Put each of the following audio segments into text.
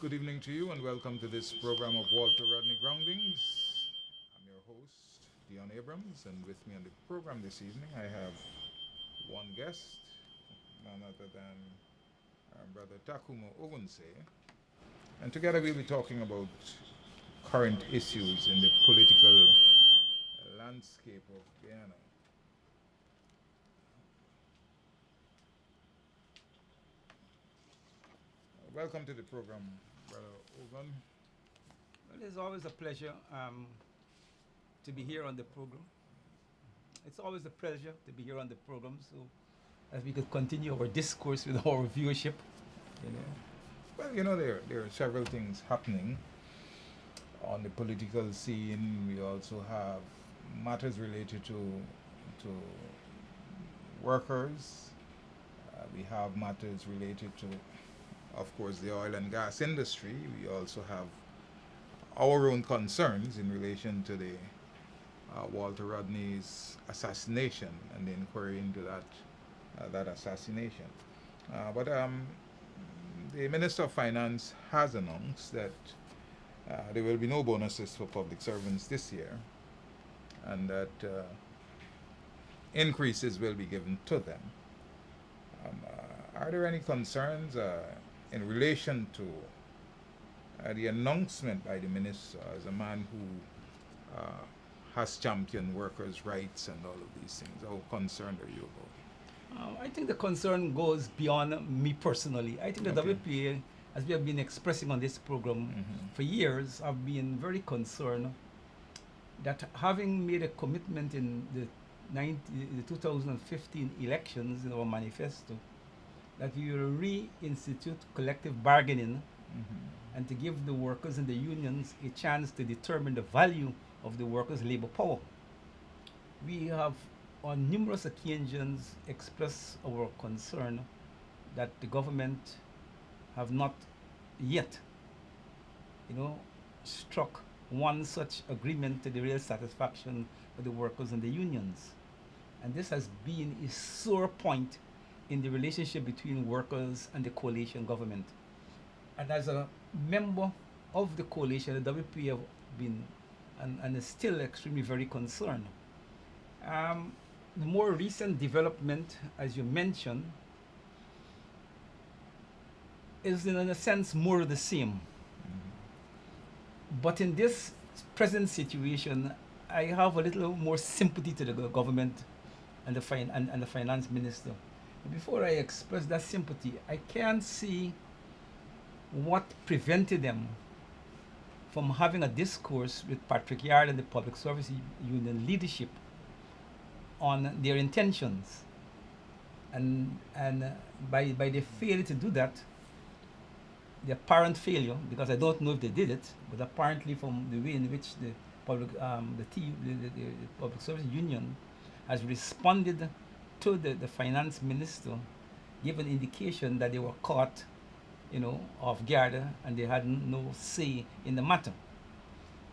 Good evening to you and welcome to this program of Walter Rodney Groundings. I'm your host, Deon Abrams, and with me on the program this evening I have one guest, none other than our brother Tacuma Ogunseye. And together we'll be talking about current issues in the political landscape of Guyana. Welcome to the program, brother Ogun. Well, it's always a pleasure to be here on the program. It's always a pleasure to be here on the program, so as we could continue our discourse with our viewership, you know. Well, there are several things happening on the political scene. We also have matters related to workers. We have matters related to, of course, the oil and gas industry. We also have our own concerns in relation to the Walter Rodney's assassination and the inquiry into that assassination. But the Minister of Finance has announced that there will be no bonuses for public servants this year, and that increases will be given to them. Are there any concerns in relation to the announcement by the minister as a man who has championed workers' rights and all of these things? How concerned are you about it? I think the concern goes beyond me personally. I think the Okay. WPA, as we have been expressing on this program for years, have been very concerned that having made a commitment in the 2015 elections in our manifesto that we will reinstitute collective bargaining and to give the workers and the unions a chance to determine the value of the workers' labor power. We have on numerous occasions expressed our concern that the government have not yet, struck one such agreement to the real satisfaction of the workers and the unions. And this has been a sore point in the relationship between workers and the coalition government. And as a member of the coalition, the WP have been and is still extremely very concerned. The more recent development, as you mentioned, is in a sense more of the same. But in this present situation, I have a little more sympathy to the government and and the finance minister. Before I express that sympathy, I can't see what prevented them from having a discourse with Patrick Yard and the Public Service Union leadership on their intentions. And by the failure to do that, the apparent failure, because I don't know if they did it, but apparently from the way in which the Public Service Union has responded to the finance minister, give an indication that they were caught, off guard and they had no say in the matter.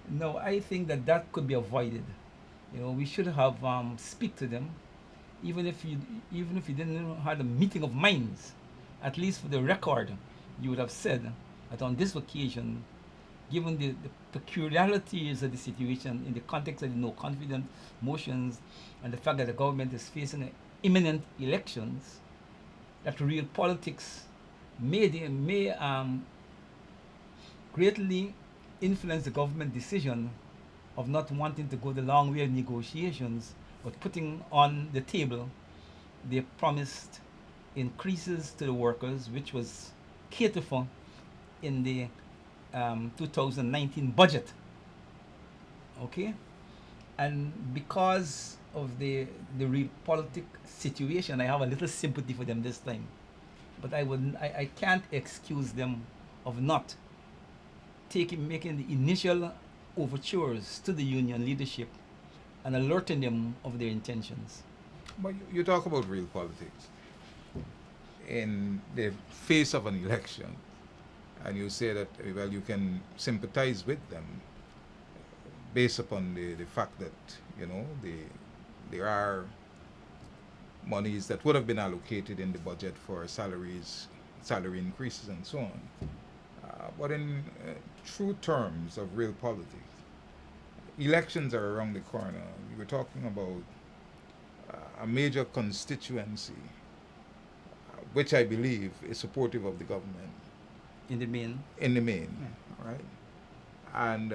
No, I think that could be avoided. We should have speak to them, even if you didn't have a meeting of minds. At least for the record, you would have said that on this occasion, given the peculiarities of the situation in the context of the no confidence motions and the fact that the government is facing imminent elections, that real politics may greatly influence the government decision of not wanting to go the long way of negotiations, but putting on the table the promised increases to the workers, which was catered for in the 2019 budget. Okay? And because of the real politic situation, I have a little sympathy for them this time. But I can't excuse them of not making the initial overtures to the union leadership and alerting them of their intentions. But you talk about real politics in the face of an election, and you say that, well, you can sympathize with them based upon the fact that, there are monies that would have been allocated in the budget for salaries, salary increases, and so on. But in true terms of real politics, elections are around the corner. We were talking about a major constituency, which I believe is supportive of the government In the main. in the main, right? And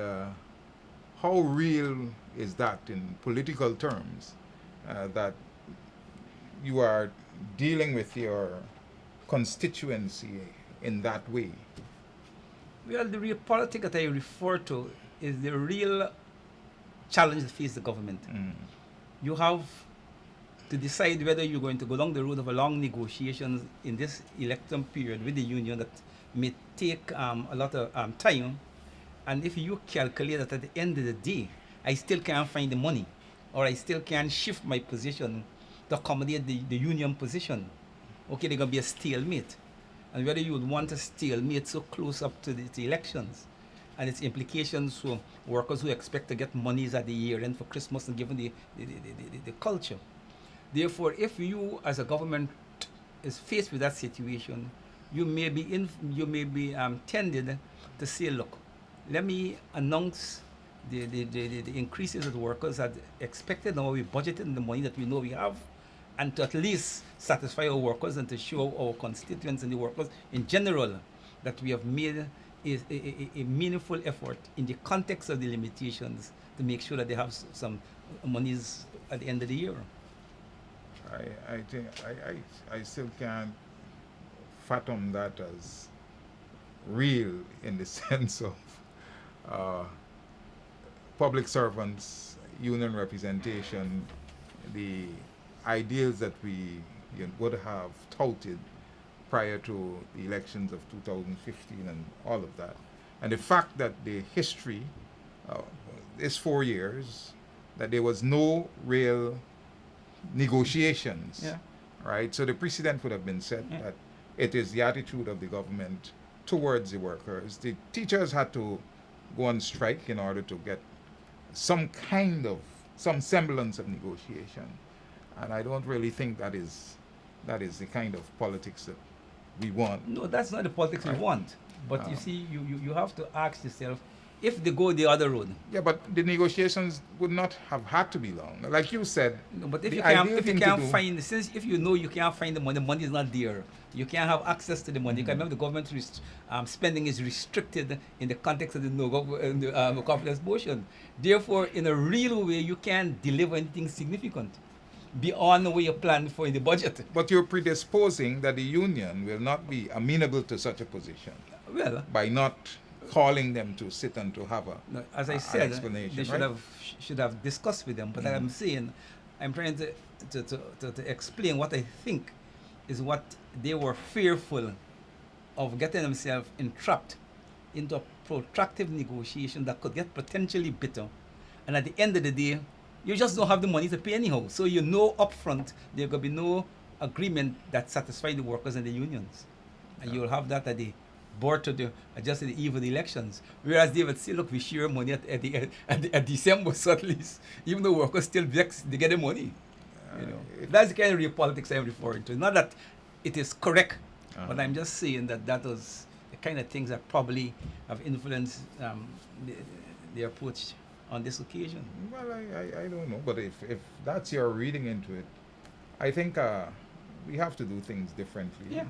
how real is that in political terms that you are dealing with your constituency in that way? Well, the real politics that I refer to is the real challenge that faces the government. Mm. You have to decide whether you're going to go down the road of a long negotiations in this election period with the union that may take a lot of time. And if you calculate that at the end of the day, I still can't find the money, or I still can't shift my position to accommodate the union position, okay, there's going to be a stalemate. And whether you would want a stalemate so close up to the elections and its implications for workers who expect to get monies at the year end for Christmas and given the culture. Therefore, if you as a government is faced with that situation, you may be tended to say, look, let me announce the increases that workers had expected. Now we budgeted the money that we know we have, and to at least satisfy our workers and to show our constituents and the workers in general that we have made a meaningful effort in the context of the limitations to make sure that they have some monies at the end of the year. I think I still can't fathom that as real in the sense of public servants, union representation, the ideals that we would have touted prior to the elections of 2015 and all of that. And the fact that the history is 4 years, that there was no real negotiations, Yeah. right? So the precedent would have been set that it is the attitude of the government towards the workers. The teachers had to go on strike in order to get some semblance of negotiation. And I don't really think that is the kind of politics that we want. No, that's not the politics we want. But you Um, see, you have to ask yourself, if they go the other road. Yeah, but the negotiations would not have had to be long. Like you said, No, but if the you can't, ideal if you thing to can't do- find, since if you know you can't find the money is not there. You can't have access to the money. You can remember the government spending is restricted in the context of the no confidence motion. Therefore, in a real way, you can't deliver anything significant beyond what you planned for in the budget. But you're predisposing that the union will not be amenable to such a position Well, by not calling them to sit and to have no, as I an said, explanation, they should right? have discussed with them. But I'm saying, I'm trying to explain what I think is what they were fearful of getting themselves entrapped into a protracted negotiation that could get potentially bitter. And at the end of the day, you just don't have the money to pay anyhow. So you know upfront there will be no agreement that satisfies the workers and the unions. And you'll have that at the board to the just at the eve of the elections. Whereas they would say, look, we share money at December, so at least, even though workers still vex, they get the money. You know, that's the kind of real politics I'm referring to. Not that it is correct, but I'm just saying that was the kind of things that probably have influenced the approach on this occasion. Well, I don't know, but if that's your reading into it, I think we have to do things differently. Yeah.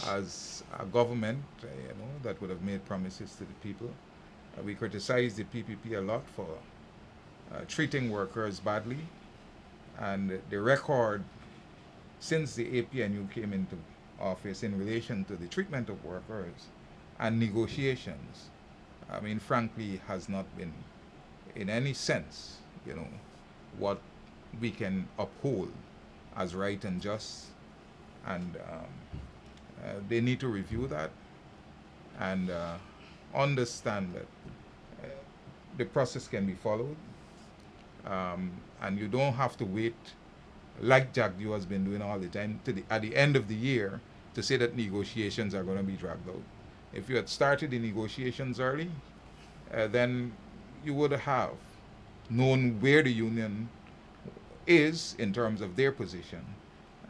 As a government, that would have made promises to the people. We criticize the PPP a lot for treating workers badly, and the record since the APNU came into office in relation to the treatment of workers and negotiations, I mean, frankly, has not been in any sense, what we can uphold as right and just. And they need to review that and understand that the process can be followed, and you don't have to wait like Jack Dew has been doing all the time at the end of the year to say that negotiations are going to be dragged out. If you had started the negotiations early, then you would have known where the union is in terms of their position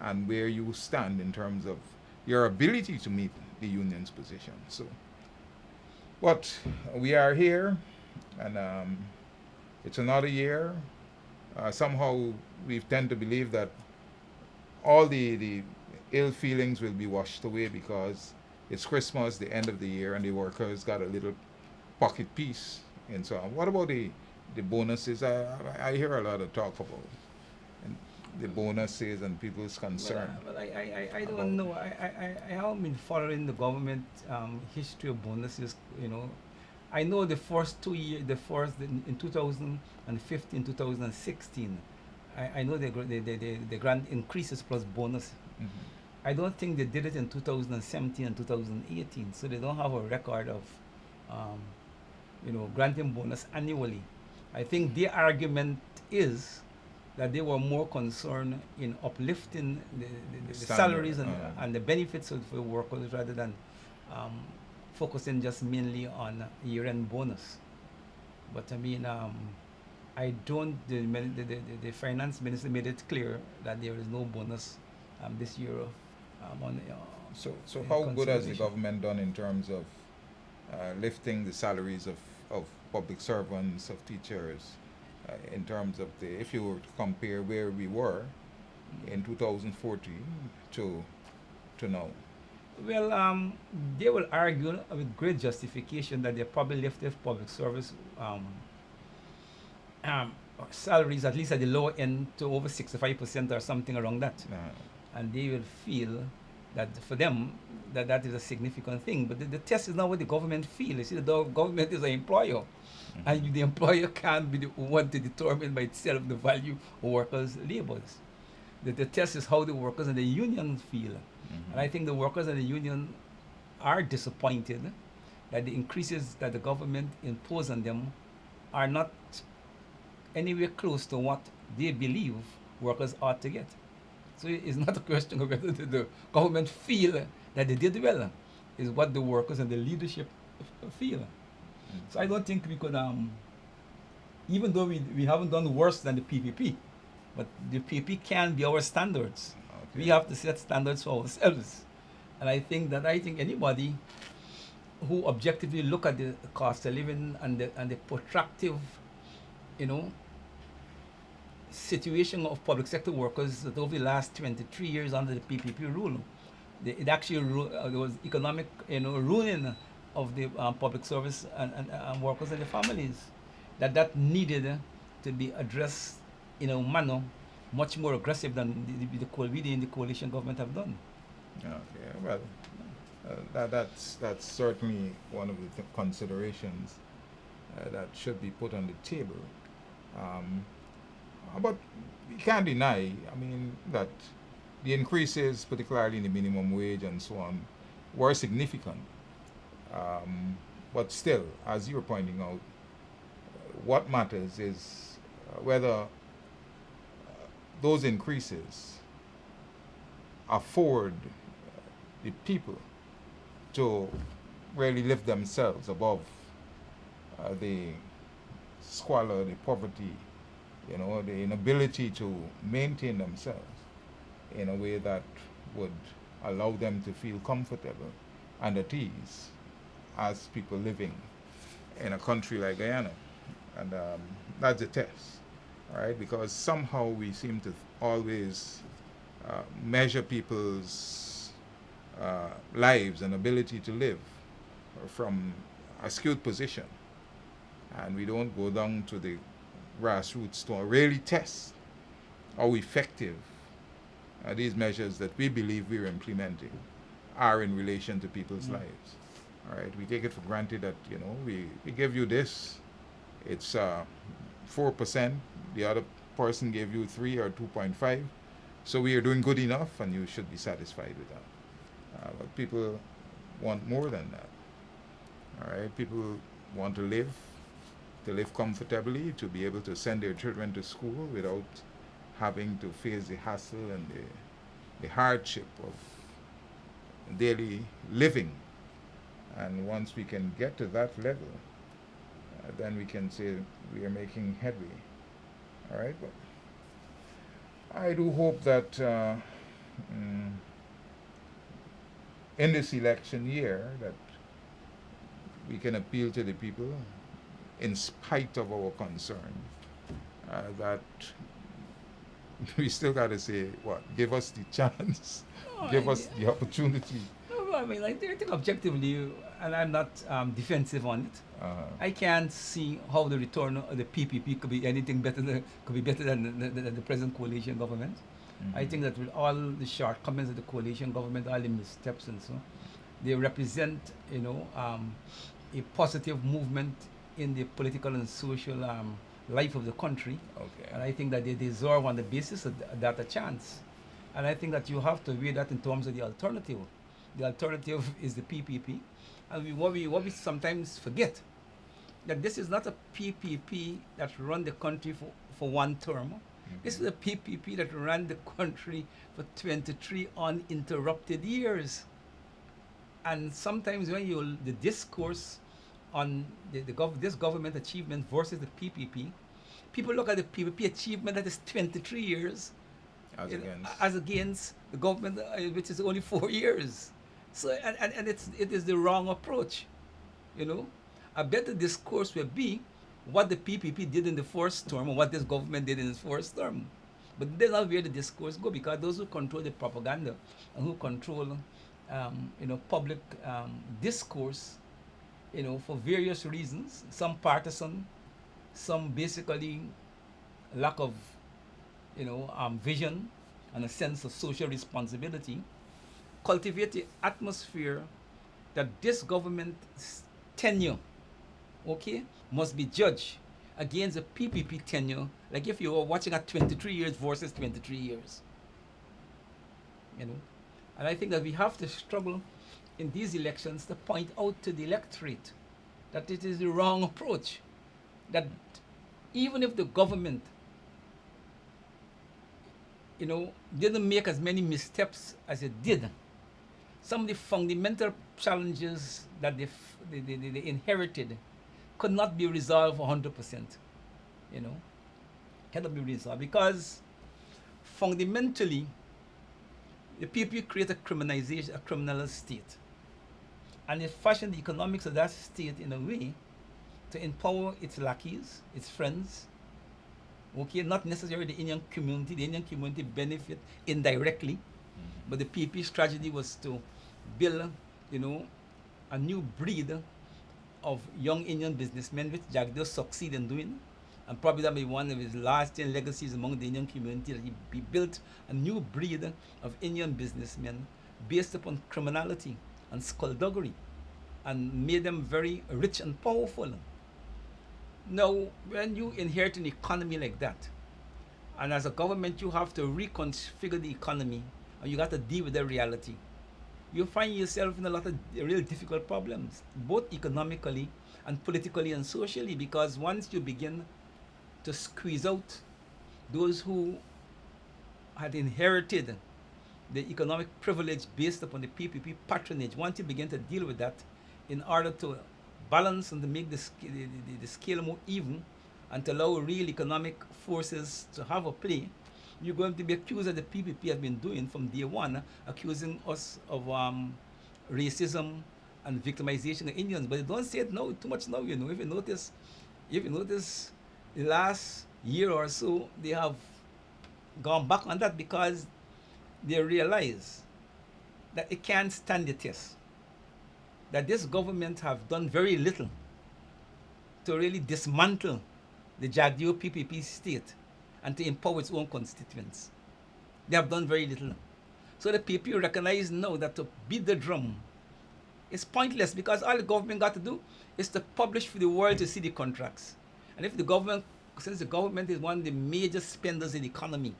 and where you stand in terms of your ability to meet the union's position. So But we are here, and it's another year. Somehow we tend to believe that all the ill feelings will be washed away because it's Christmas, the end of the year, and the workers got a little pocket piece and so on. What about the bonuses? I hear a lot of talk about and the bonuses and people's concern I about. don't know. I haven't been following the government history of bonuses. I know the first 2 years, in 2015, 2016. I know the grant increases plus bonus. Mhm. I don't think they did it in 2017 and 2018, so they don't have a record of, um, granting bonus annually. I think their argument is that they were more concerned in uplifting The the standard. salaries and the benefits of the workers rather than um, focusing just mainly on year-end bonus. But I mean, I don't. The finance minister made it clear that there is no bonus this year on So how good has the consideration. government done in terms of lifting the salaries of public servants, of teachers, in terms of if you were to compare where we were in 2014 to now? Well, they will argue with great justification that they probably lifted public service um, salaries at least at the lower end to over 65% or something around that, Uh, and they will feel that for them that is a significant thing. But the test is not what the government feel. You see, the government is an employer, mhm. and the employer can't be the one to determine by itself the value of workers' labors. The test is how the workers and the union feel, and I Mhm. think the workers and the union are disappointed that the increases that the government impose on them are not anywhere close to what they believe workers ought to get. So it's not a question of whether the government feel that they did well. It's what the workers and the leadership feel. So I Okay. don't think we could, even though we haven't done worse than the PPP, but the PPP can be our standards. We Okay. have to set standards for ourselves. And I think anybody who objectively look at the cost of living and the protractive, you know, situation of public sector workers that over the last 23 years under the PPP rule, it actually there was economic, ruining of the public service and workers and their families. That needed to be addressed in a manner much more aggressive than we in the coalition government have done. Okay. Well, that's certainly one of the considerations that should be put on the table. Um, but we can't deny, I mean, that the increases, particularly in the minimum wage and so on, were significant. Um, but still, as you were pointing out, what matters is whether those increases afford the people to really lift themselves above the squalor, the poverty, the inability to maintain themselves in a way that would allow them to feel comfortable and at ease as people living in a country like Guyana. And that's a test, right? Because somehow we seem to always measure people's lives and ability to live from a skewed position. And we don't go down to the grassroots to really test how effective these measures that we believe we're implementing are in relation to people's Mm. lives. All right, we take it for granted that we give you this, it's 4%. The other person gave you 3 or 2.5, so we are doing good enough, and you should be satisfied with that. But people want more than that. All right, people want to live comfortably, to be able to send their children to school without having to face the hassle and the hardship of daily living. And once we can get to that level, then we can say we are making headway. All right, but I do hope that in this election year that we can appeal to the people in spite of our concern that we still got to say, what, give us the chance, No, give us the opportunity. no, I mean, like, I think objectively, and I'm not defensive on it. Uh, I can't see how the return of the PPP could be anything better than the present coalition government. I mhm. think that with all the shortcomings of the coalition government, all the missteps and so, they represent, a positive movement in the political and social life of the country. Okay. And I think that they deserve, on the basis of that, a chance. And I think that you have to weigh that in terms of the alternative. The alternative is the PPP. And what we sometimes forget, that this is not a PPP that run the country for one term. This is a PPP that ran the country for 23 uninterrupted years. And sometimes when the discourse on this government achievement versus the PPP, people look at the PPP achievement that is 23 years As against. as against the government, which is only 4 years. So and it is the wrong approach. A better discourse would be what the PPP did in the first term and what this government did in its first term. But that's not where the discourse go, because those who control the propaganda and who control, public discourse, for various reasons, some partisan, some basically lack of, vision and a sense of social responsibility, cultivate the atmosphere that this government's tenure, okay, must be judged against a PPP tenure, like if you were watching at 23 years versus 23 years. And I think that we have to struggle in these elections to point out to the electorate that it is the wrong approach. That even if the government, didn't make as many missteps as it did, some of the fundamental challenges that they inherited could not be resolved 100%. Cannot be resolved because fundamentally, the people create a criminal state, and it fashioned the economics of that state in a way to empower its lackeys, its friends. Okay, not necessarily the Indian community. The Indian community benefit indirectly, but the PP's strategy was to build, a new breed of young Indian businessmen, which Jagdeo succeed in doing. And probably that may be one of his lasting legacies among the Indian community, that he built a new breed of Indian businessmen based upon criminality and skullduggery, and made them very rich and powerful. Now, when you inherit an economy like that, and as a government you have to reconfigure the economy, and you got to deal with the reality, you find yourself in a lot of real difficult problems, both economically and politically and socially, because once you begin to squeeze out those who had inherited the economic privilege based upon the PPP patronage, once you begin to deal with that in order to balance and to make the scale more even and to allow real economic forces to have a play, you're going to be accused, as the PPP has been doing from day one, accusing us of racism and victimization of Indians. But they don't say it now too much now. If you notice, the last year or so, they have gone back on that because they realize that it can't stand the test. That this government have done very little to really dismantle the Jagdeo PPP state and to empower its own constituents. They have done very little. So the people recognize now that to beat the drum is pointless, because all the government got to do is to publish for the world to see the contracts. And if the government, since the government is one of the major spenders in the economy,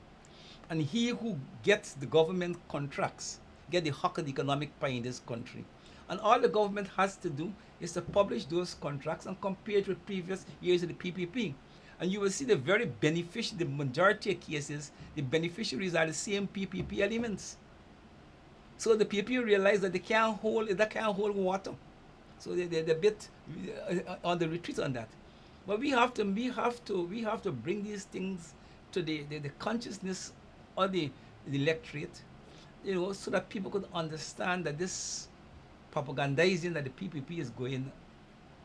and he who gets the government contracts get the hunk of the economic pie in this country. And all the government has to do is to publish those contracts and compare it with previous years of the PPP. And you will see the the majority of cases, the beneficiaries are the same PPP elements. So the PPP realize that they can't hold water. So they're a bit on the retreat on that. But we have to bring these things to the consciousness of the electorate, so that people could understand that this propagandizing that the PPP is going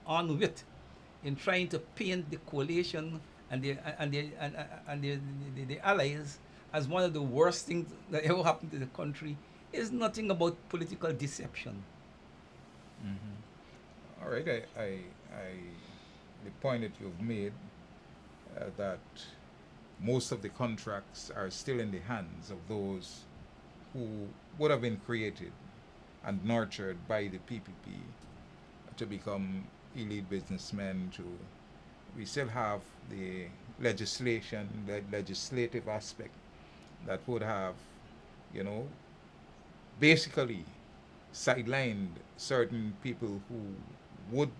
on with in trying to paint the coalition and the allies as one of the worst things that ever happened to the country is nothing about political deception. All right, the point that you've made, that most of the contracts are still in the hands of those who would have been created and nurtured by the PPP to become elite businessmen. We still have the legislation, the legislative aspect that would have, you know, basically sidelined certain people who would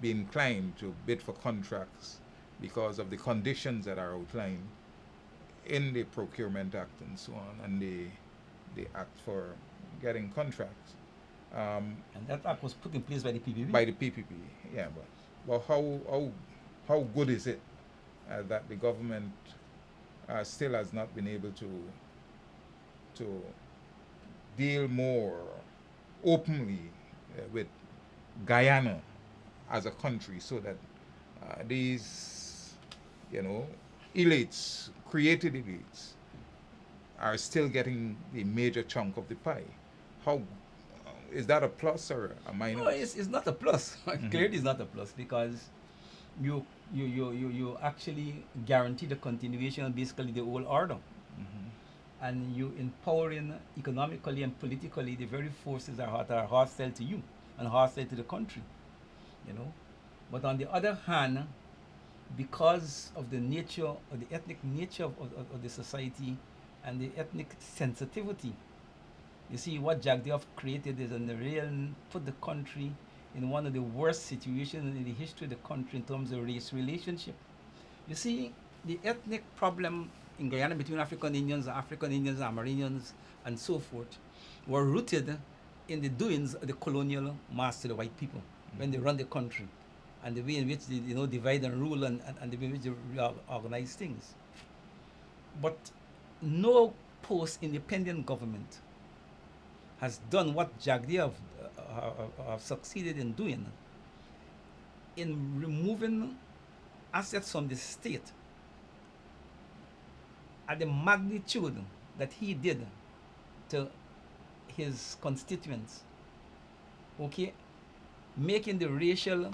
be inclined to bid for contracts because of the conditions that are outlined in the Procurement Act and so on, and the Act for getting contracts. And that act was put in place by the PPP. By the PPP, yeah, but how good is it that the government still has not been able to deal more openly with Guyana as a country, so that these, elites, created elites, are still getting the major chunk of the pie? How is that a plus or a minus? No, it's not a plus. Clearly, it's not a plus, because you actually guarantee the continuation of basically the old order, and you empowering economically and politically the very forces that are hostile to you and hostile to the country, But on the other hand, because of the nature, or the ethnic nature of the society and the ethnic sensitivity, you see, what Jagdev created is in the real put the country in one of the worst situations in the history of the country in terms of race relationship. You see, the ethnic problem in Guyana between African Indians, Amerindians, and so forth, were rooted in the doings of the colonial master, the white people, when they run the country, and the way in which they divide and rule, and the way in which they organize things. But no post-independent government has done what Jagdev have succeeded in doing, in removing assets from the state at the magnitude that he did to his constituents, making the racial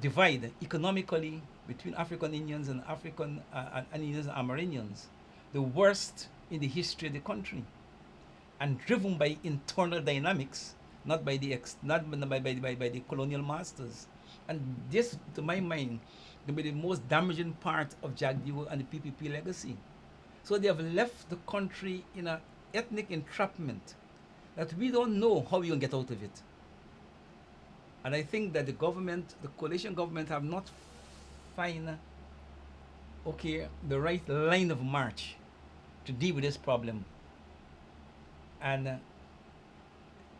divide economically between African Indians and Indians and Amerindians the worst in the history of the country, and driven by internal dynamics, not by the colonial masters. And this, to my mind, will be the most damaging part of Jagdev and the PPP legacy. So they have left the country in an ethnic entrapment that we don't know how we can get out of it. And I think that the coalition government, have not find the right line of march to deal with this problem. And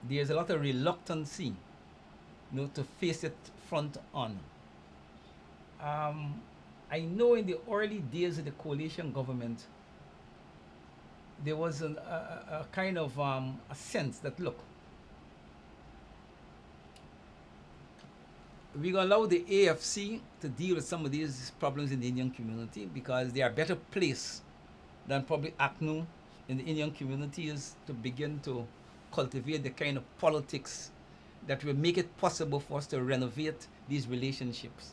there's a lot of reluctancy, to face it front on. I know in the early days of the coalition government, there was a kind of a sense that, look, we're going to allow the AFC to deal with some of these problems in the Indian community, because they are better placed than probably ACNU in the Indian communities to begin to cultivate the kind of politics that will make it possible for us to renovate these relationships.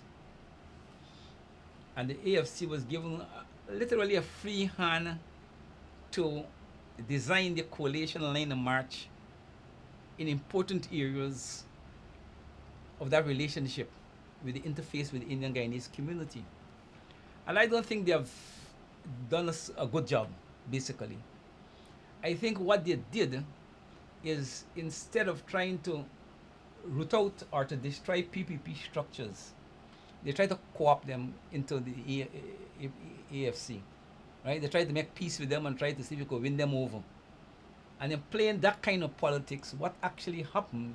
And the AFC was given literally a free hand to design the coalition line of march in important areas of that relationship with the interface with the Indian Guyanese community. And I don't think they have done a good job, basically. I think what they did is, instead of trying to root out or to destroy PPP structures, they try to co-opt them into the AFC, right? They try to make peace with them and try to see if you could win them over. And in playing that kind of politics, what actually happened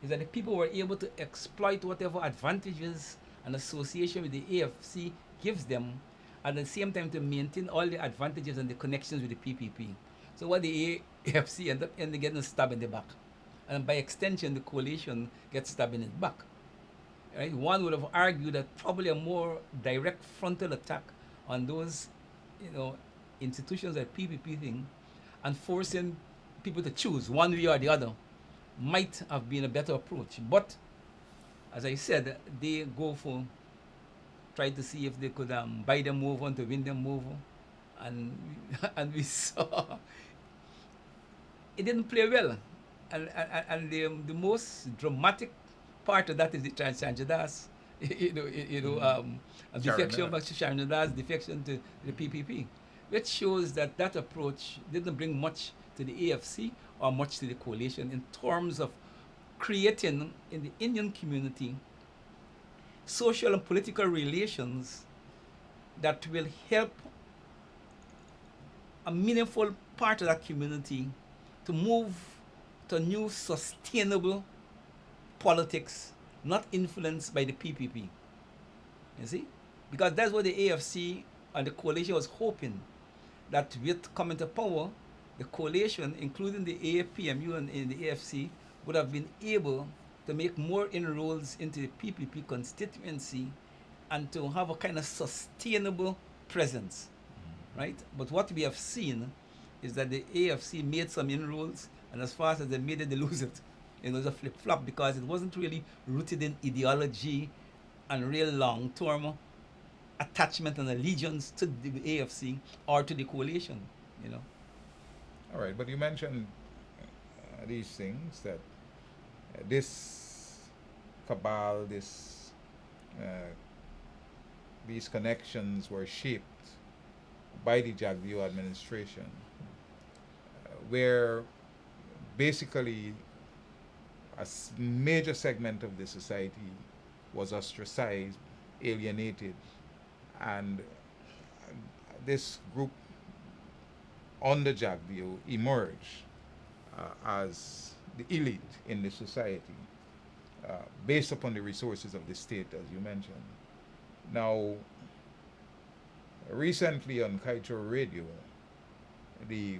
is that the people were able to exploit whatever advantages an association with the AFC gives them, at the same time to maintain all the advantages and the connections with the PPP. So what the AFC ended up getting stabbed in the back. And by extension, the coalition gets stabbed in the back. right? One would have argued that probably a more direct frontal attack on those, you know, institutions like PPP thing, and forcing people to choose one way or the other might have been a better approach. But as I said, they go for try to see if they could buy them over and to win them over, and and we saw it didn't play well, and the most dramatic part of that is the Chanchadas, a defection Sharon, of Chanchadas, defection to the PPP, which shows that that approach didn't bring much to the AFC or much to the coalition in terms of creating in the Indian community social and political relations that will help a meaningful part of that community to move to new sustainable politics, not influenced by the PPP. You see? Because that's what the AFC and the coalition was hoping, that with coming to power, the coalition, including the AAPMU and the AFC, would have been able to make more inroads into the PPP constituency and to have a kind of sustainable presence, right? But what we have seen is that the AFC made some inroads, and as far as they made it, they lose it. It was a flip-flop because it wasn't really rooted in ideology and real long-term attachment and allegiance to the AFC or to the coalition, you know. all right, but you mentioned these things that this cabal, uh, these connections were shaped by the Jagdeo administration, where basically major segment of the society was ostracized, alienated, and this group under Jagdeo emerged as the elite in the society, based upon the resources of the state, as you mentioned. Now, recently on Kaito Radio, the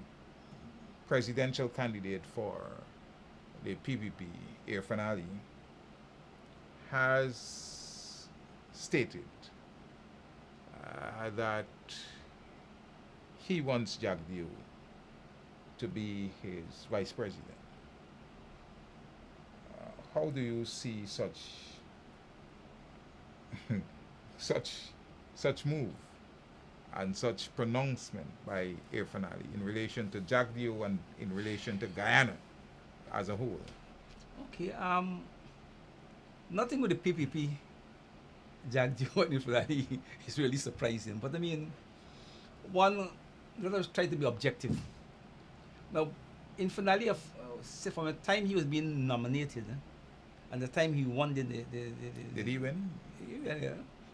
presidential candidate for the PPP, Irfan Ali, has stated that he wants Jagdeo to be his vice president. How do you see such such move and such pronouncement by Irfan Ali in relation to Jagdeo and in relation to Guyana as a whole? Okay, nothing with the PPP, Jagdeo and Irfan Ali is really surprising. But I mean, one, let us try to be objective. Now, Irfan Ali, say from the time he was being nominated, and the time he won Did he win? yeah,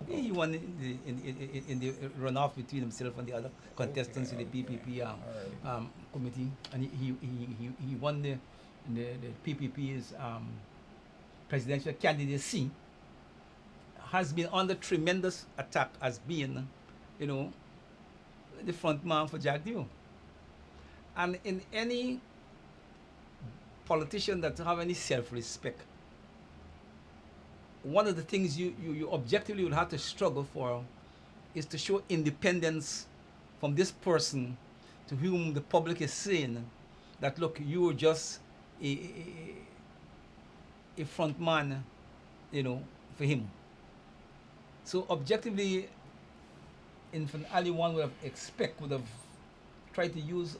he won in the runoff between himself and the other contestants in the PPP committee, and he won the PPP's presidential candidacy. Has been under tremendous attack as being, you know, the front man for Jagdeo. And in any politician that have any self-respect, one of the things you objectively would have to struggle for is to show independence from this person to whom the public is saying that, look, you are just a front man, you know, for him. So objectively, Infant Ali one would have tried to use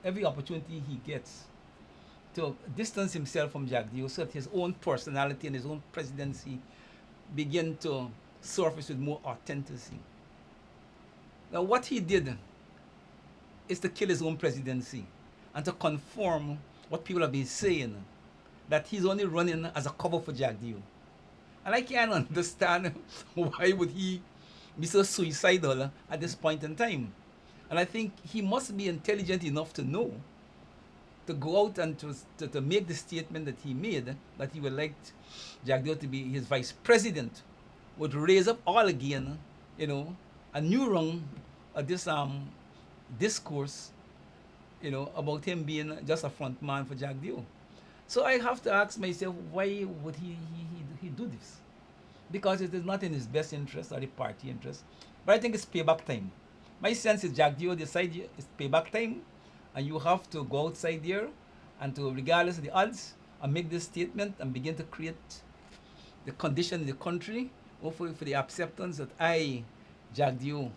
every opportunity he gets to distance himself from Jagdeo so that his own personality and his own presidency begin to surface with more authenticity. Now what he did is to kill his own presidency and to confirm what people have been saying, that he's only running as a cover for Jagdeo. And I can't understand why would he be so suicidal at this point in time. And I think he must be intelligent enough to know to go out and to make the statement that he made, that he would like Jagdeo to be his vice president, would raise up all again, you know, a new rung of this discourse, you know, about him being just a front man for Jagdeo. So I have to ask myself, why would he do this? because it is not in his best interest or the party interest. But I think it's payback time. My sense is Jack Dio decide it's payback time, and you have to go outside there and to, regardless of the odds, and make this statement and begin to create the condition in the country, hopefully for the acceptance that I, Jack Dio,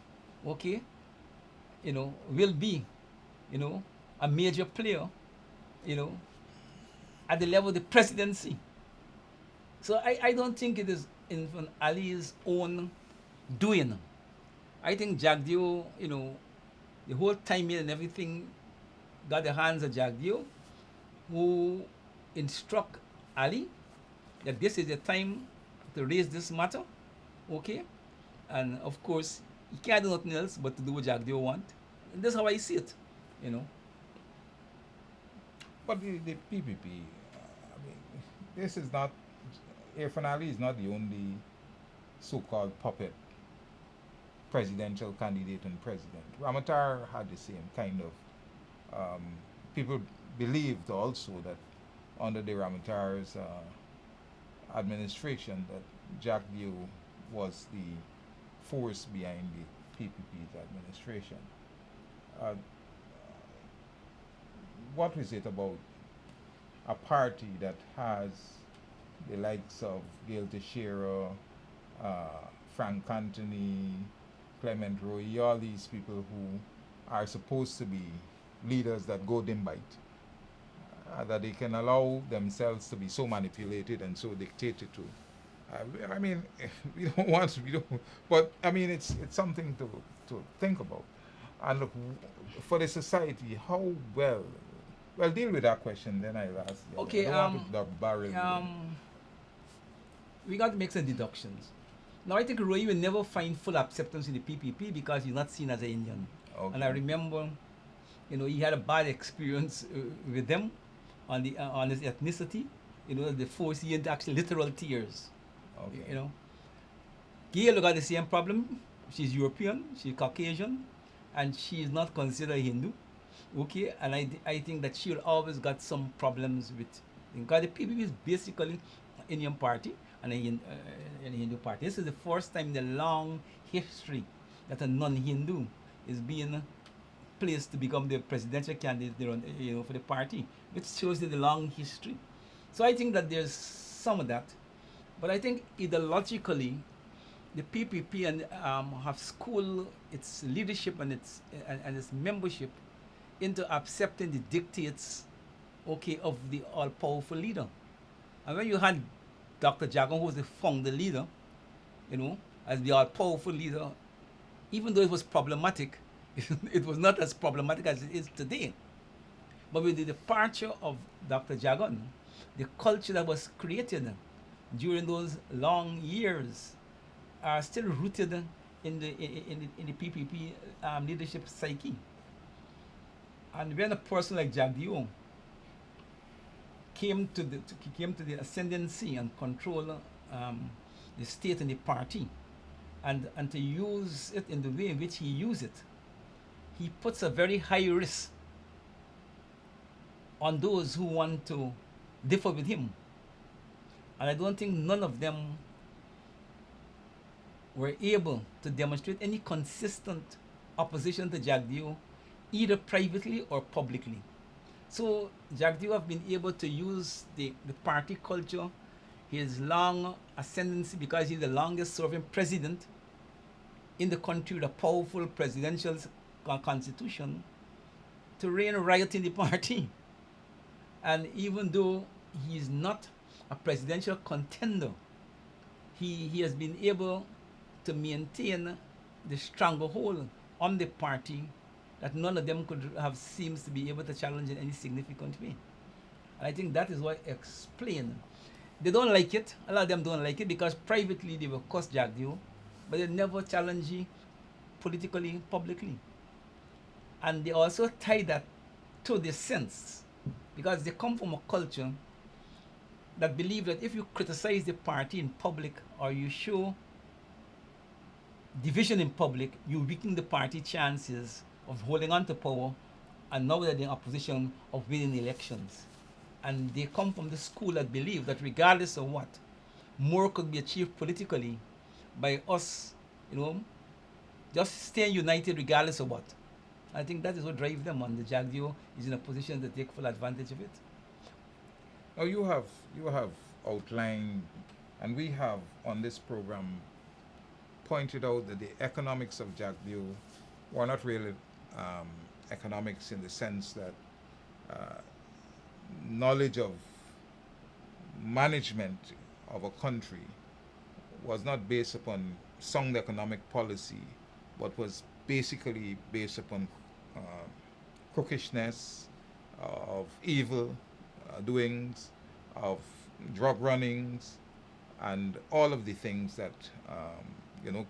okay, will be, a major player, you know, at the level of the presidency. So I don't think it is in Ali's own doing. I think Jagdio, the whole timing and everything got the hands of Jagdio, who instruct Ali that this is the time to raise this matter, okay? And of course, he can't do nothing else but to do what Jagdio want. And that's how I see it, you know. But the PPP, I mean, this is not, Irfan Ali is not the only so-called puppet presidential candidate and president. Ramatar had the same kind of, people believed also that under the Ramatar's administration that Jack Dew was the force behind the PPP's administration. Uh, what is it about a party that has the likes of Gail Teixeira, Frank Anthony, Clement Roy, all these people who are supposed to be leaders that go dim bite, that they can allow themselves to be so manipulated and so dictated to. I mean, we don't, but I mean, it's something to think about. And look, for the society, how well, deal with that question, then I'll ask you. Okay, I don't want to barrel you. We got to make some deductions. Now, I think Roy will never find full acceptance in the PPP because he's not seen as an Indian. Okay. And I remember, he had a bad experience with them on his ethnicity. The forced he into actually literal tears. Okay. Gail got the same problem. She's European, she's Caucasian, and she is not considered Hindu. Okay, and I think that she'll always got some problems with, because the PPP is basically an Indian party and a Hindu party. This is the first time in the long history that a non-Hindu is being placed to become the presidential candidate for the party, which shows the long history. So I think that there's some of that, but I think ideologically, the PPP and have schooled its leadership and its membership into accepting the dictates, of the all-powerful leader. And when you had Dr. Jagan, who was the founder leader, as the all-powerful leader, even though it was problematic, it was not as problematic as it is today. But with the departure of Dr. Jagan, the culture that was created during those long years are still rooted in the PPP leadership psyche. And when a person like Jagdio came to the ascendancy and control the state and the party, and to use it in the way in which he used it, he puts a very high risk on those who want to differ with him. And I don't think none of them were able to demonstrate any consistent opposition to Jagdio, either privately or publicly. So Jagdio have been able to use the party culture, his long ascendancy, because he's the longest serving president in the country with a powerful presidential constitution, to reign riot in the party. And even though he's not a presidential contender, he has been able to maintain the stranglehold on the party that none of them could have seems to be able to challenge in any significant way. And I think that is what explain. They don't like it. A lot of them don't like it because privately they will curse Jagdio, but they never challenge it politically, publicly. And they also tie that to the sense, because they come from a culture that believe that if you criticize the party in public or you show division in public, you weaken the party chances of holding on to power, and now they're in opposition of winning elections. And they come from the school that believe that regardless of what, more could be achieved politically by us, you know, just staying united regardless of what. I think that is what drives them on. The Jagdeo is in a position to take full advantage of it. Now you have outlined, and we have on this program pointed out that the economics of Jagdeo were not really um, economics in the sense that uh, knowledge of management of a country was not based upon sound economic policy, but was basically based upon uh, crookishness, of evil doings, of drug runnings, and all of the things that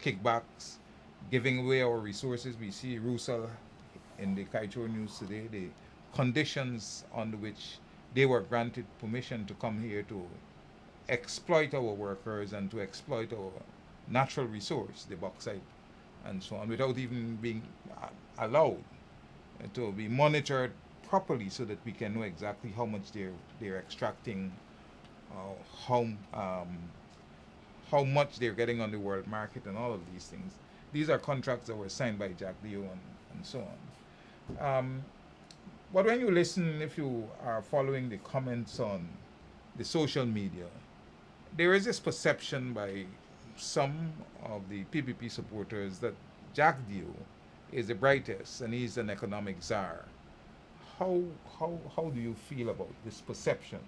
kickbacks, giving away our resources. We see Russell in the Kaito news today, the conditions under which they were granted permission to come here to exploit our workers and to exploit our natural resource, the bauxite, and so on, without even being allowed to be monitored properly so that we can know exactly how much they're extracting, how how much they're getting on the world market, and all of these things. These are contracts that were signed by Jack Leo and so on. But when you listen, if you are following the comments on the social media, there is this perception by some of the PPP supporters that Jack Dio is the brightest and he's an economic czar. How, how do you feel about this perception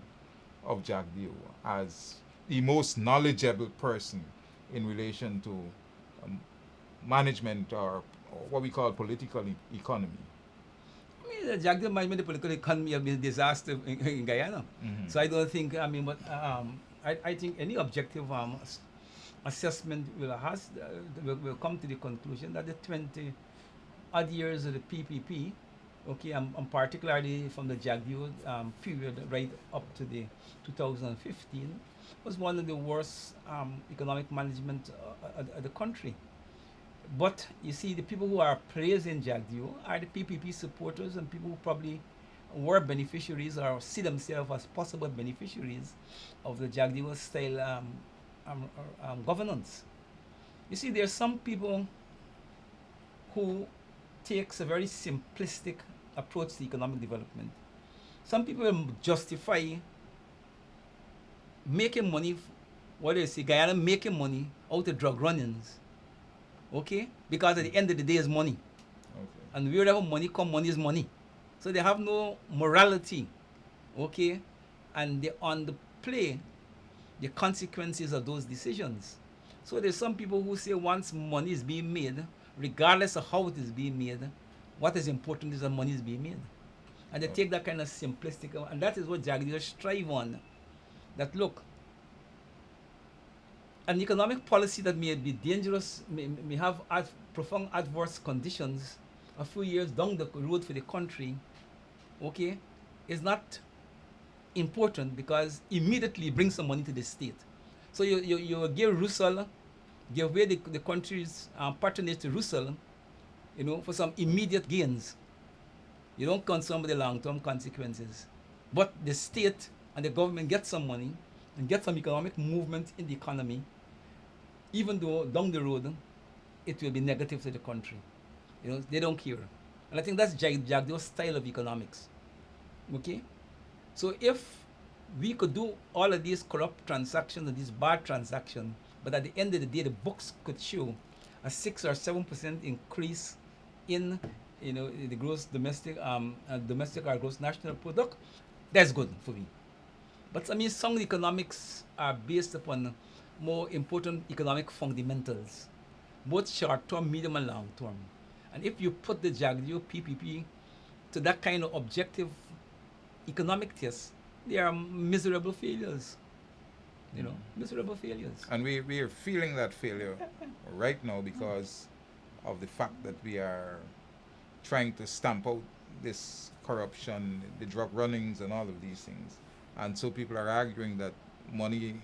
of Jack Dio as the most knowledgeable person in relation to um, management, or what we call political economy? I mean, the Jagdeo management, the political economy have been a disaster in Guyana. Mm-hmm. So I don't think, I mean, but I think any objective assessment will come to the conclusion that the 20 odd years of the PPP, okay, and particularly from the Jagdeo period right up to the 2015, was one of the worst economic management of the country. But you see, the people who are praising Jagdeo are the PPP supporters and people who probably were beneficiaries or see themselves as possible beneficiaries of the Jagdeo style governance. You see, there are some people who takes a very simplistic approach to economic development. Some people will justify making money, what do you say, Guyana making money out of drug runnings, okay? Because at the end of the day, it's money. Okay. And wherever money comes, money is money. So they have no morality, okay? And they underplay the consequences of those decisions. So there's some people who say once money is being made, regardless of how it is being made, what is important is that money is being made. And they take that kind of simplistic, and that is what Jagdeo strive on. That look, an economic policy that may be dangerous, may have profound adverse conditions a few years down the road for the country, okay, is not important because immediately brings some money to the state. So you give Russell, give away the country's patronage to Russell, for some immediate gains. You don't concern with the long-term consequences. But the state and the government get some money and get some economic movement in the economy, even though down the road it will be negative to the country. They don't care. And I think that's Jagdeo's style of economics. Okay? So if we could do all of these corrupt transactions and these bad transactions, but at the end of the day, the books could show a 6 or 7% increase in, the gross domestic or gross national product, that's good for me. But I mean, some economics are based upon more important economic fundamentals, both short-term, medium, and long-term. And if you put the Jagdeo PPP to that kind of objective economic test, they are miserable failures. Miserable failures. And we are feeling that failure right now because of the fact that we are trying to stamp out this corruption, the drug runnings, and all of these things. And so people are arguing that money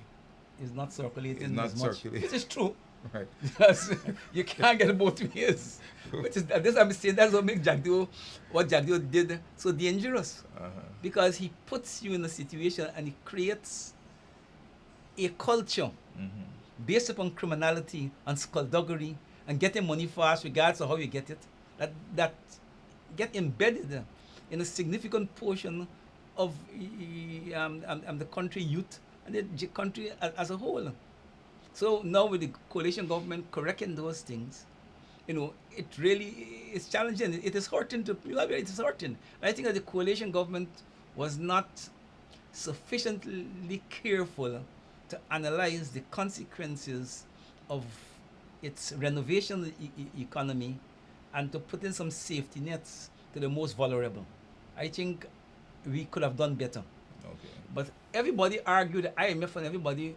is not circulating is not as much. circulating. Which is true. Right. Because you can't get both ways. Which is this I'm saying that's what makes what Jagdeo did so dangerous. Because he puts you in a situation and he creates a culture based upon criminality and skullduggery and getting money fast, regardless of how you get it, that get embedded in a significant portion of the country youth and the country as a whole. So now with the coalition government correcting those things, it really is challenging. It is hurting to, it is hurting. I think that the coalition government was not sufficiently careful to analyze the consequences of its renovation economy and to put in some safety nets to the most vulnerable. I think we could have done better. Okay. But everybody argued, IMF and everybody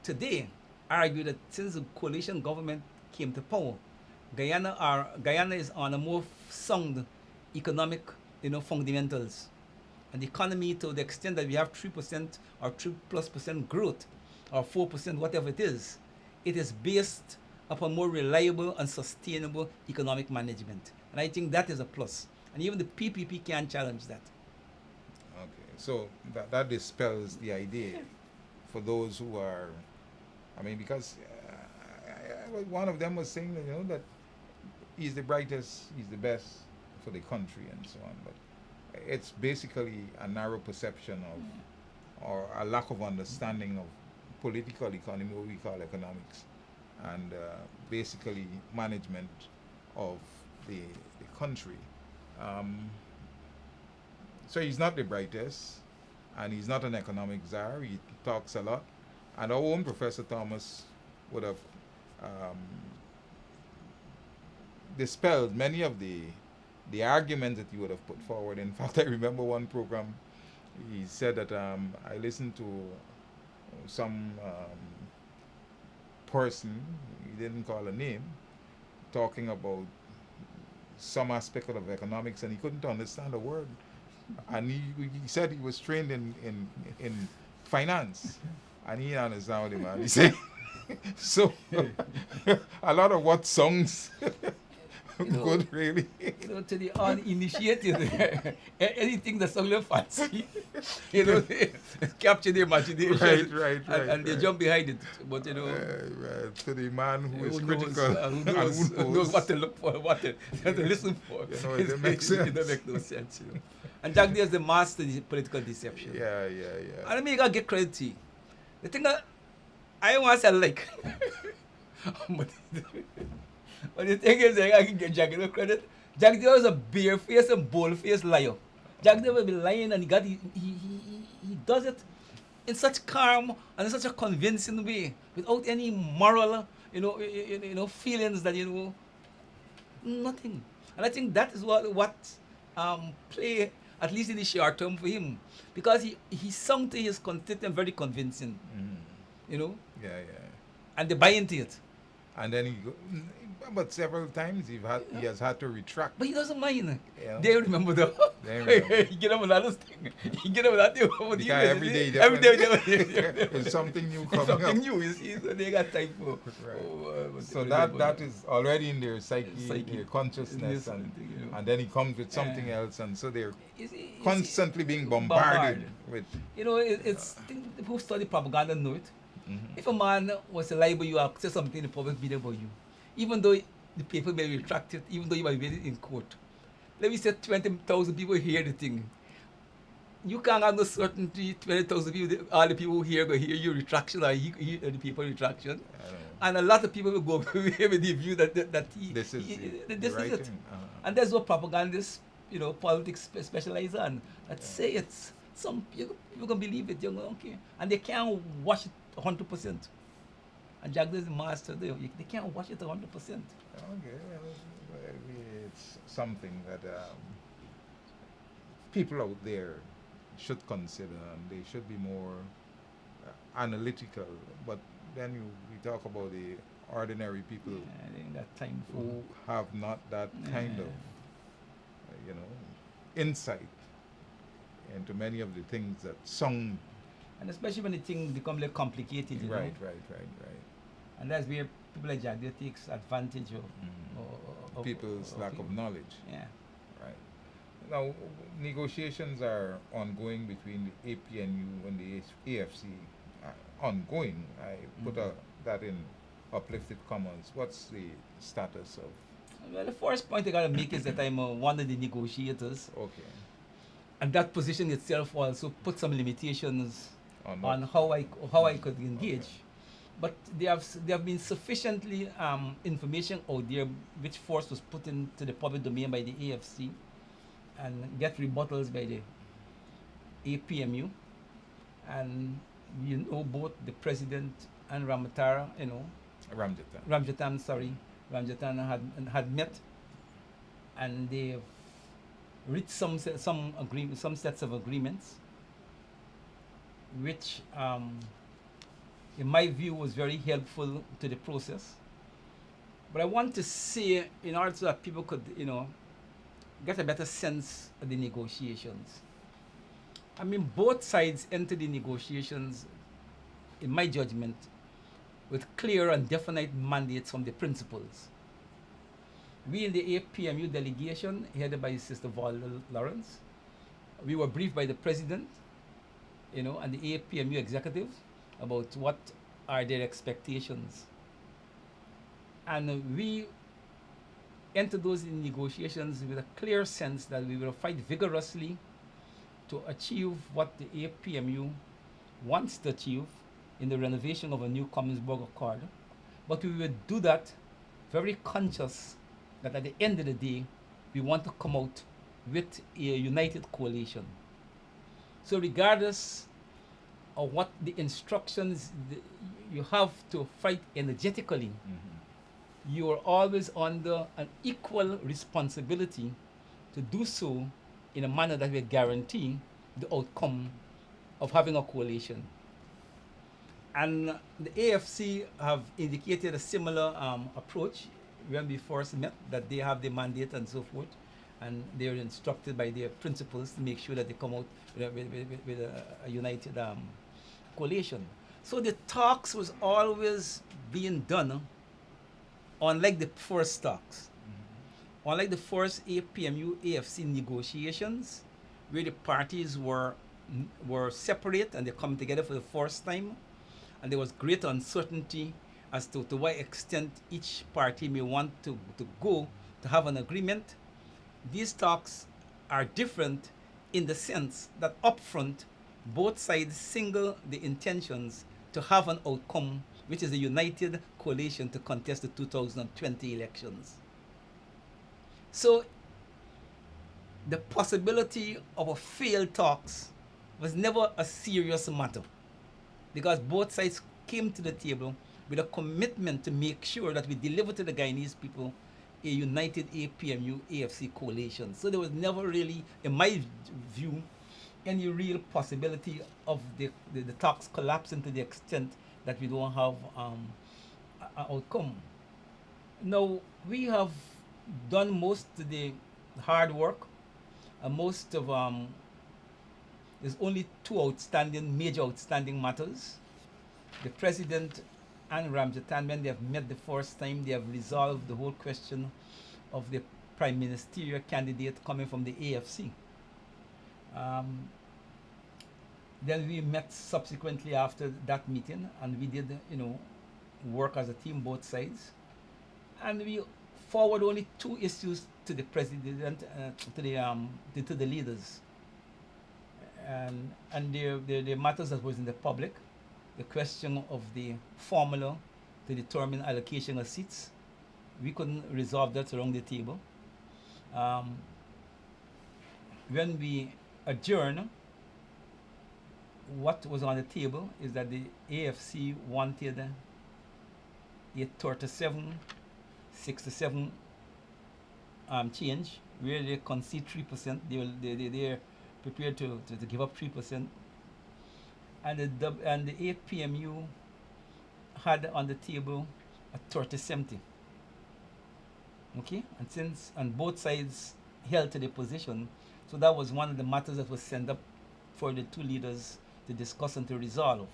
today argued that since the coalition government came to power, Guyana is on a more sound economic, fundamentals. And the economy, to the extent that we have 3% or 3+% growth, or 4%, whatever it is based upon more reliable and sustainable economic management. And I think that is a plus. And even the PPP can't challenge that. Okay, so that dispels the idea for those who are, because one of them was saying that, that he's the brightest, he's the best for the country and so on, but it's basically a narrow perception of, or a lack of understanding of political economy, what we call economics, and basically management of the country. So he's not the brightest, and he's not an economic czar. He talks a lot, and our own Professor Thomas would have dispelled many of the arguments that he would have put forward. In fact, I remember one program, he said that I listened to some person, he didn't call a name, talking about some aspect of economics, and he couldn't understand a word. And he said he was trained in finance, and he didn't understand what the man he said. So a lot of what songs good really. To the uninitiated, anything that's only fancy, capture their imagination, right, and they jump behind it. But right. To the man who is who critical who knows what to look for, what to listen for. It makes sense. It doesn't make no sense. And Jack Deere is the master of political deception. Yeah. And I mean, you gotta get credit to you. The thing that I want to say, like, but the thing is, I can get Jack Deere credit. Jack Deere is a bare-faced and bold-faced liar. Jack Deere will be lying, and he does it in such calm and in such a convincing way, without any moral, feelings that nothing. And I think that is what play, at least in the short term, for him, because he sung to his constituent very convincing, Yeah. and they buy into it. And then but several times he has had to retract. But he doesn't mind. Yeah. They remember though. He get up another thing. He get up that thing. Every day. There's something new coming up. Something new, you see, so they got time for. Right. So that is already in their psyche, their consciousness, and then he comes with something else, and so they're constantly being bombarded with. It's who study propaganda know it. If a man was to lie about you or say something in the public media about you, even though the paper may retract it, even though you might be in court, let me say 20,000 people hear the thing. You can't have no certainty 20,000 people, all the people who hear your retraction or hear the paper retraction. And a lot of people will go with the view that this is it. And that's what propagandists, politics specialize on. That say it's some people can believe it, okay, and they can't watch it 100%. And Jack is the master there. They can't watch it 100%. Okay, it's something that people out there should consider, and they should be more analytical. But then we talk about the ordinary people I think that time who have not that kind of, insight into many of the things that sung. And especially when the thing become like complicated, Right. And that's where people like Jack takes advantage of people's lack of knowledge. Yeah. Right. Now, negotiations are ongoing between the APNU and the AFC ongoing. I put Mhm. that in uplifted commas. What's the status of? Well, the first point I gotta make is that I'm one of the negotiators, Okay, and that position itself also put some limitations on what? on how I could Okay. engage. But there have been sufficiently information out there which force was put into the public domain by the AFC and get rebuttals by the APMU, and you know both the president and Ramatara, Ramjatan. Ramjatan, sorry, Ramjatan had met, and they've reached some sets of agreements, which in my view was very helpful to the process. But I want to say, in order so that people could, get a better sense of the negotiations. I mean, both sides entered the negotiations, in my judgment, with clear and definite mandates from the principals. We in the APMU delegation, headed by Sister Val Lawrence, we were briefed by the president, and the APMU executives about what are their expectations. And we entered those negotiations with a clear sense that we will fight vigorously to achieve what the APMU wants to achieve in the renovation of a new Commonsburg Accord. But we will do that very conscious that at the end of the day, we want to come out with a united coalition. So regardless of what the instructions you have to fight energetically, you are always under an equal responsibility to do so in a manner that will guarantee the outcome of having a coalition. And the AFC have indicated a similar approach when we first met, that they have the mandate and so forth, and they're instructed by their principals to make sure that they come out with a united coalition. So the talks was always being done, unlike the first talks, unlike the first APMU AFC negotiations, where the parties were separate and they come together for the first time, and there was great uncertainty as to what extent each party may want to go to have an agreement. These talks are different in the sense that upfront, both sides single the intentions to have an outcome which is a united coalition to contest the 2020 elections. So the possibility of a failed talks was never a serious matter, because both sides came to the table with a commitment to make sure that we deliver to the Guyanese people a united APMU AFC coalition. So there was never really, in my view, any real possibility of the talks collapsing to the extent that we don't have an outcome. Now, we have done most of the hard work, and most of there's only two major outstanding matters. The president and Ramjatan, when they have met the first time, they have resolved the whole question of the prime ministerial candidate coming from the AFC. Then we met subsequently after that meeting, and we did, work as a team, both sides, and we forward only two issues to the president, to the leaders, and the matters that was in the public, the question of the formula to determine allocation of seats. We couldn't resolve that around the table. When we adjourn, what was on the table is that the AFC wanted a 37-67 change, where they concede 3%. They're prepared to give up 3%. And the APMU had on the table a 30-70. Okay, and both sides held to their position, so that was one of the matters that was sent up for the two leaders to discuss and to resolve.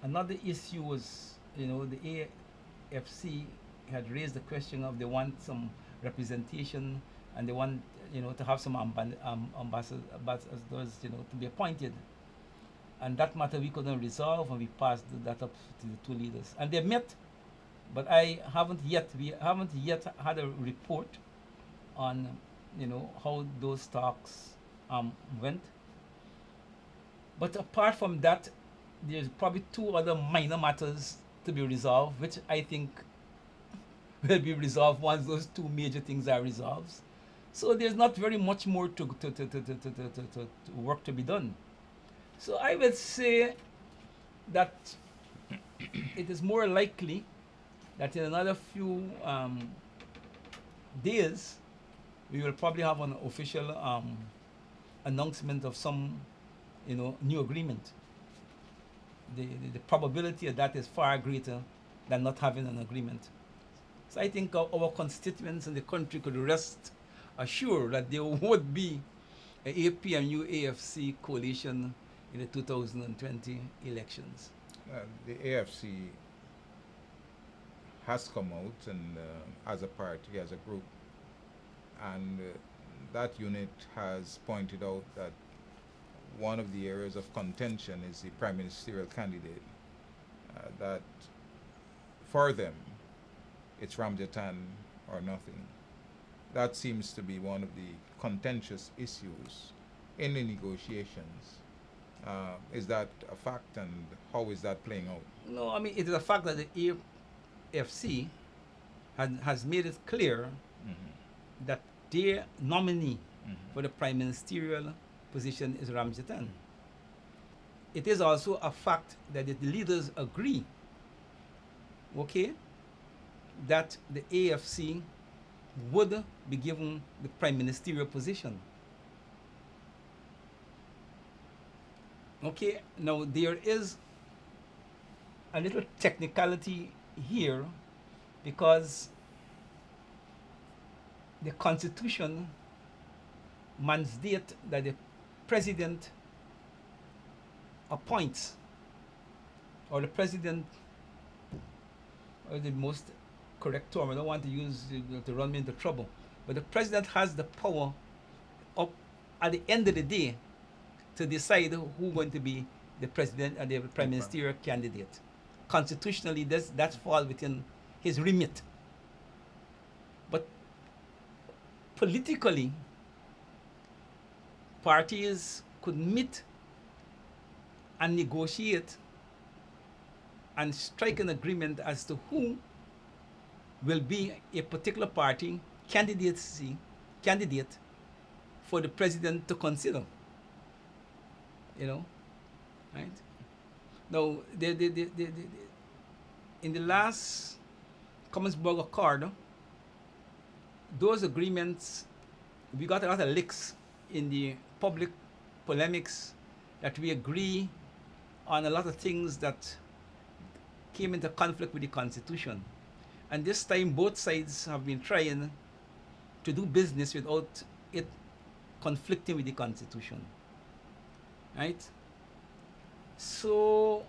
Another issue was, the AFC had raised the question of they want some representation, and they want, to have some ambassadors, to be appointed. and that matter we couldn't resolve, and we passed that up to the two leaders. And they met, but we haven't yet had a report on, how those talks went. But apart from that, there's probably two other minor matters to be resolved, which I think will be resolved once those two major things are resolved. So there's not very much more to work to be done. So I would say that it is more likely that in another few days we will probably have an official announcement of some, new agreement. The probability of that is far greater than not having an agreement. So I think our constituents in the country could rest assured that there would be a APMU AFC coalition in the 2020 elections. The AFC has come out and as a party, as a group, and that unit has pointed out that one of the areas of contention is the prime ministerial candidate. That for them, it's Ramjatan or nothing. That seems to be one of the contentious issues in the negotiations. Is that a fact, and how is that playing out? No, I mean, it is a fact that the AFC has made it clear that their nominee for the prime ministerial position is Ramjatan. It is also a fact that the leaders agree, okay, that the AFC would be given the prime ministerial position. Okay, now there is a little technicality here because the constitution mandates that the president appoints, or the president, or the most correct term, I don't want to use to run me into trouble, but the president has the power up at the end of the day to decide who's going to be the president and the prime ministerial candidate. Constitutionally, that falls within his remit. But politically, parties could meet and negotiate and strike an agreement as to who will be a particular party candidate for the president to consider. Right? Now, in the last Commonsburg Accord, those agreements, we got a lot of licks in the public polemics that we agree on a lot of things that came into conflict with the Constitution. And this time, both sides have been trying to do business without it conflicting with the Constitution. Right? So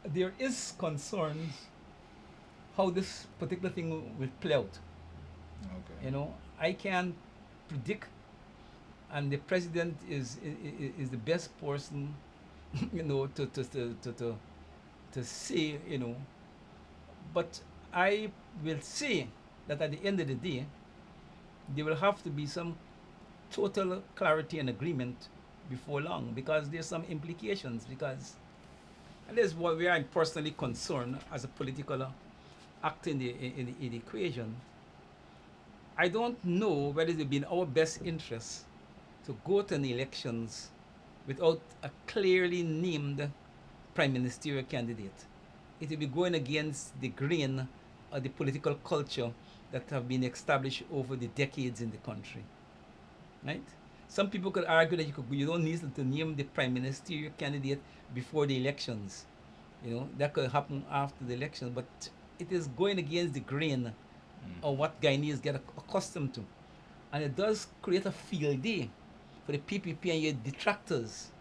there is concerns how this particular thing will play out. Okay. I can't predict, and the president is the best person, to say, But I will say that at the end of the day, there will have to be some total clarity and agreement before long, because there's some implications, because and this is what we are personally concerned as a political actor in the equation. I don't know whether it will be in our best interest to go to the elections without a clearly named prime ministerial candidate. It will be going against the grain of the political culture that have been established over the decades in the country. Right? Some people could argue that you don't need to name the prime ministerial candidate before the elections. That could happen after the election, but it is going against the grain of what Guyanese get accustomed to. And it does create a field day for the PPP and your detractors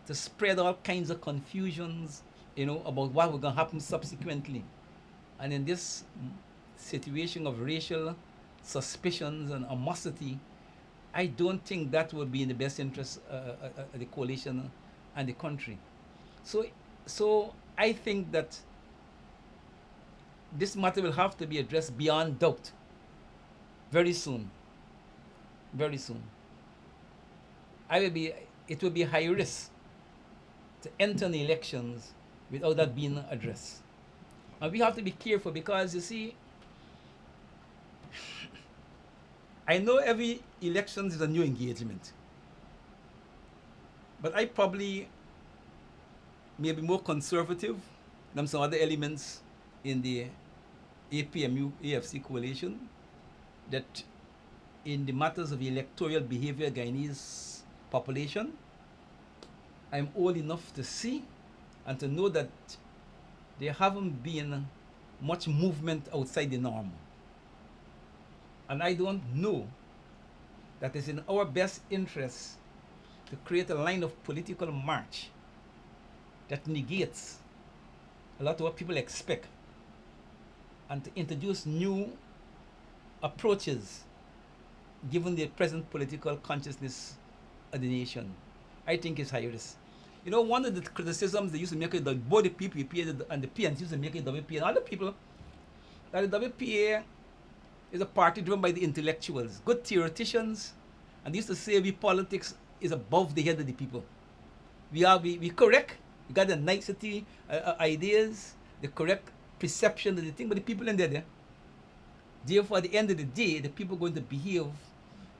to spread all kinds of confusions, about what will going to happen subsequently. And in this situation of racial suspicions and animosity, I don't think that would be in the best interest of the coalition and the country. So, so I think that this matter will have to be addressed beyond doubt very soon. Very soon. I will be. It will be high risk to enter the elections without that being addressed. And we have to be careful because you see, I know every election is a new engagement, but I probably may be more conservative than some other elements in the APMU AFC coalition that in the matters of electoral behavior Guyanese population, I'm old enough to see and to know that there haven't been much movement outside the norm. And I don't know that it's in our best interest to create a line of political march that negates a lot of what people expect and to introduce new approaches given the present political consciousness of the nation. I think it's high risk. You know, one of the criticisms they used to make it, both the PPP and the PNC used to make it WPA and other people, that the WPA is a party driven by the intellectuals, good theoreticians, and they used to say we politics is above the head of the people. We correct, we got the nicety ideas, the correct perception of the thing, but the people in there. Therefore, at the end of the day, the people are going to behave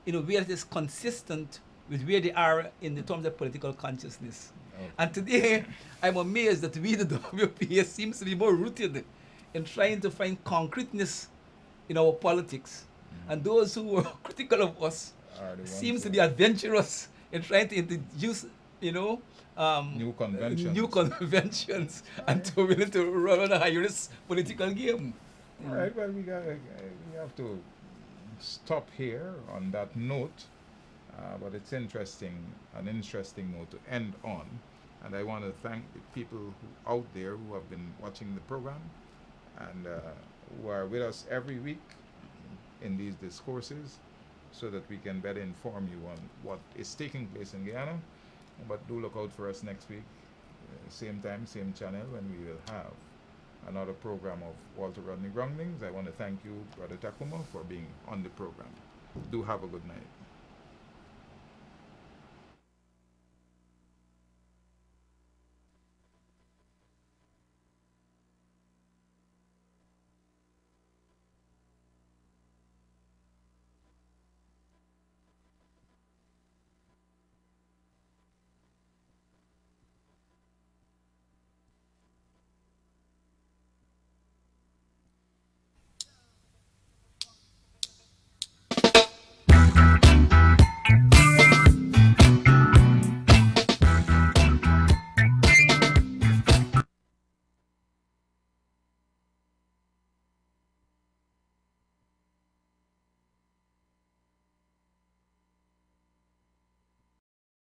in a way that is consistent with where they are in the terms of political consciousness. Okay. And today, I'm amazed that we, the WPA, seems to be more rooted in trying to find concreteness in our politics. Mm-hmm. And those who were critical of us seems to be adventurous in trying to introduce, new conventions and to willing to run a high-risk political game. All right, well, we have to stop here on that note, but it's an interesting note to end on. And I want to thank the people out there who have been watching the program and who are with us every week in these discourses so that we can better inform you on what is taking place in Guyana. But do look out for us next week, same time, same channel, when we will have another program of Walter Rodney Groundings. I want to thank you, Brother Tacuma, for being on the program. Do have a good night.